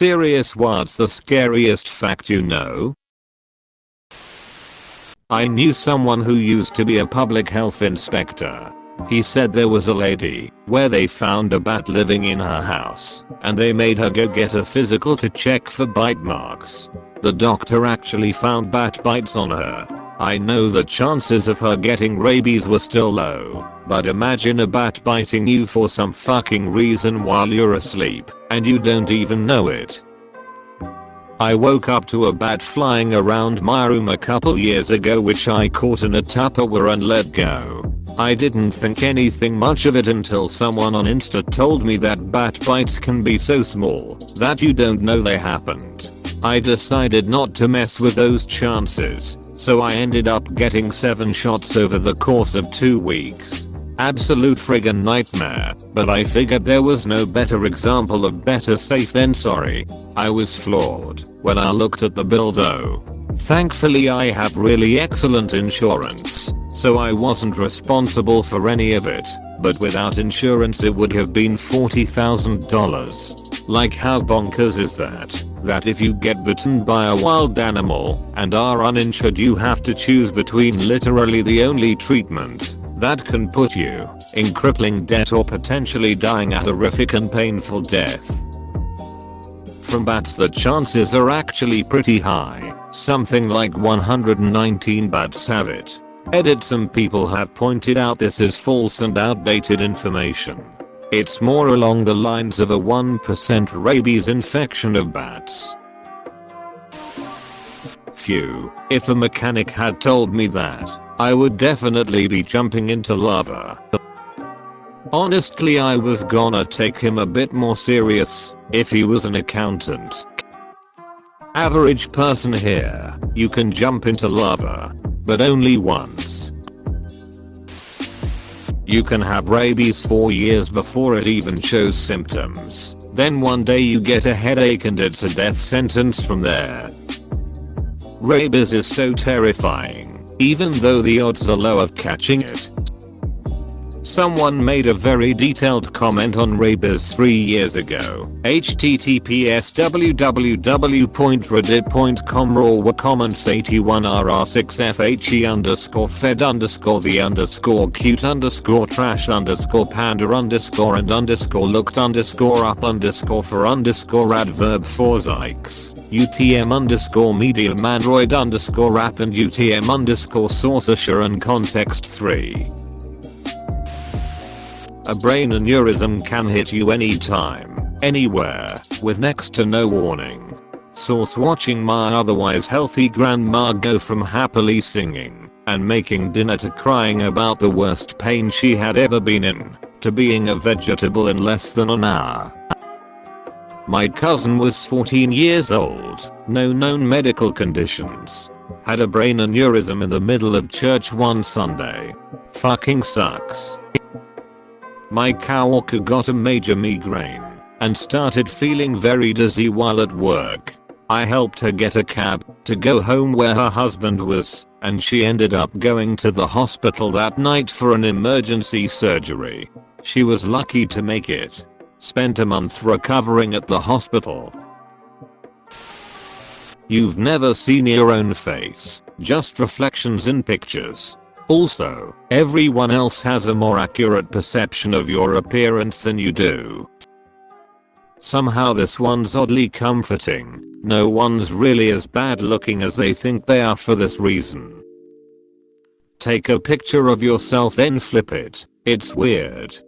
Serious, what's the scariest fact you know? I knew someone who used to be a public health inspector. He said there was a lady where they found a bat living in her house and they made her go get a physical to check for bite marks. The doctor actually found bat bites on her. I know the chances of her getting rabies were still low, but imagine a bat biting you for some fucking reason while you're asleep and you don't even know it. I woke up to a bat flying around my room a couple years ago, which I caught in a Tupperware and let go. I didn't think anything much of it until someone on Insta told me that bat bites can be so small that you don't know they happened. I decided not to mess with those chances, so I ended up getting 7 shots over the course of 2 weeks. Absolute friggin' nightmare, but I figured there was no better example of better safe than sorry. I was floored when I looked at the bill though. Thankfully I have really excellent insurance, so I wasn't responsible for any of it, but without insurance it would have been $40,000. Like how bonkers is that? That if you get bitten by a wild animal and are uninsured you have to choose between literally the only treatment that can put you in crippling debt or potentially dying a horrific and painful death. From bats the chances are actually pretty high, something like 119 bats have it. Edit, some people have pointed out this is false and outdated information. It's more along the lines of a 1% rabies infection of bats. Phew, if a mechanic had told me that, I would definitely be jumping into lava. Honestly, I was gonna take him a bit more serious if he was an accountant. Average person here, you can jump into lava, but only once. You can have rabies 4 years before it even shows symptoms. Then one day you get a headache and it's a death sentence from there. Rabies is so terrifying, even though the odds are low of catching it. Someone made a very detailed comment on rabies 3 years ago. https www.reddit.com raw comments 81_fed_cute_panda_and_looked_for_adverb 4 UTM_medium android_app and UTM_source and context 3. A brain aneurysm can hit you anytime, anywhere, with next to no warning. Source: watching my otherwise healthy grandma go from happily singing and making dinner to crying about the worst pain she had ever been in, to being a vegetable in less than an hour. My cousin was 14 years old, no known medical conditions. Had a brain aneurysm in the middle of church one Sunday. Fucking sucks. My coworker got a major migraine and started feeling very dizzy while at work. I helped her get a cab to go home where her husband was, and she ended up going to the hospital that night for an emergency surgery. She was lucky to make it. Spent a month recovering at the hospital. You've never seen your own face, just reflections in pictures. Also, everyone else has a more accurate perception of your appearance than you do. Somehow this one's oddly comforting. No one's really as bad looking as they think they are for this reason. Take a picture of yourself then flip it. It's weird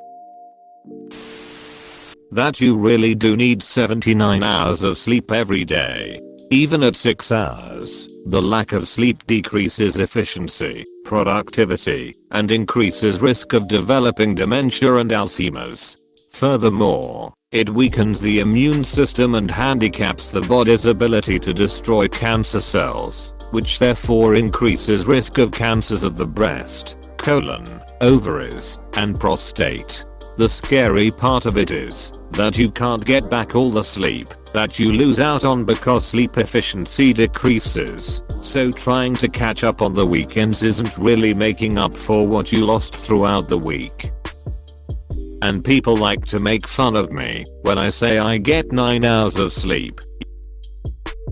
that you really do need 79 hours of sleep every day. Even at 6 hours, the lack of sleep decreases efficiency, productivity, and increases risk of developing dementia and Alzheimer's. Furthermore, it weakens the immune system and handicaps the body's ability to destroy cancer cells, which therefore increases risk of cancers of the breast, colon, ovaries, and prostate. The scary part of it is that you can't get back all the sleep that you lose out on because sleep efficiency decreases, so trying to catch up on the weekends isn't really making up for what you lost throughout the week. And people like to make fun of me when I say I get 9 hours of sleep.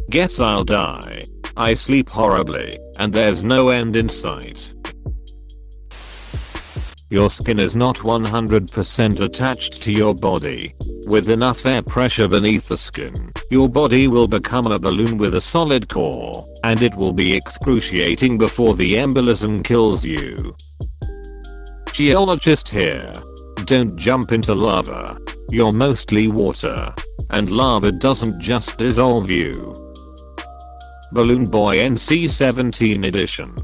Guess I'll die. I sleep horribly, and there's no end in sight. Your skin is not 100% attached to your body. With enough air pressure beneath the skin, your body will become a balloon with a solid core, and it will be excruciating before the embolism kills you. Geologist here. Don't jump into lava. You're mostly water, and lava doesn't just dissolve you. Balloon Boy NC-17 edition.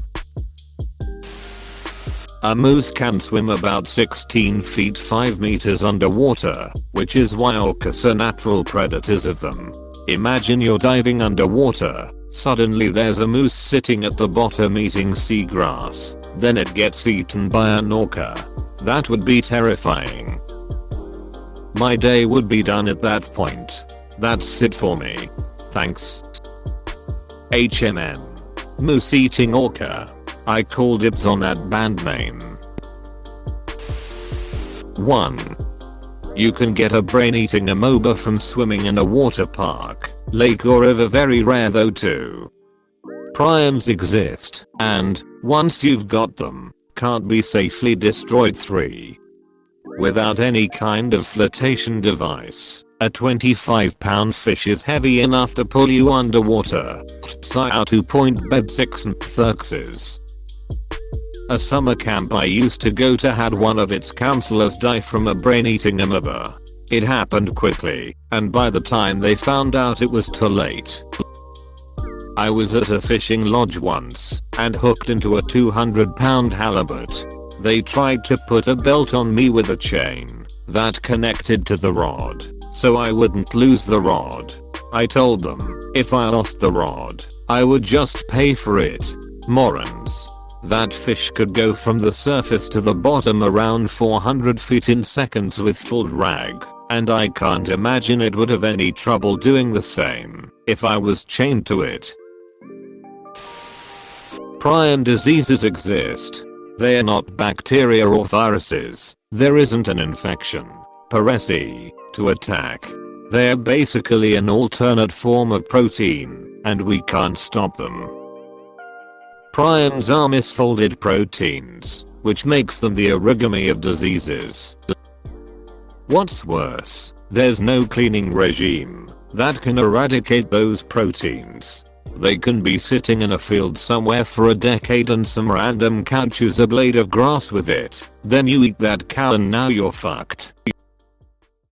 A moose can swim about 16 feet 5 meters underwater, which is why orcas are natural predators of them. Imagine you're diving underwater, suddenly there's a moose sitting at the bottom eating seagrass, then it gets eaten by an orca. That would be terrifying. My day would be done at that point. That's it for me. Thanks. HMM. Moose eating orca. I call dibs on that band name. 1. You can get a brain-eating amoeba from swimming in a water park, lake or river, very rare though too. Prions exist, and, once you've got them, can't be safely destroyed. 3. Without any kind of flotation device, a 25-pound fish is heavy enough to pull you underwater. Psi 2.beb6 and Xerxes. A summer camp I used to go to had one of its counselors die from a brain-eating amoeba. It happened quickly, and by the time they found out it was too late. I was at a fishing lodge once, and hooked into a 200-pound halibut. They tried to put a belt on me with a chain that connected to the rod, so I wouldn't lose the rod. I told them, if I lost the rod, I would just pay for it. Morons. That fish could go from the surface to the bottom around 400 feet in seconds with full drag, and I can't imagine it would have any trouble doing the same if I was chained to it. Prion diseases exist. They are not bacteria or viruses. There isn't an infection, paresi, to attack. They are basically an alternate form of protein, and we can't stop them. Prions are misfolded proteins, which makes them the origami of diseases. What's worse, there's no cleaning regime that can eradicate those proteins. They can be sitting in a field somewhere for a decade and some random cow chews a blade of grass with it. Then you eat that cow and now you're fucked.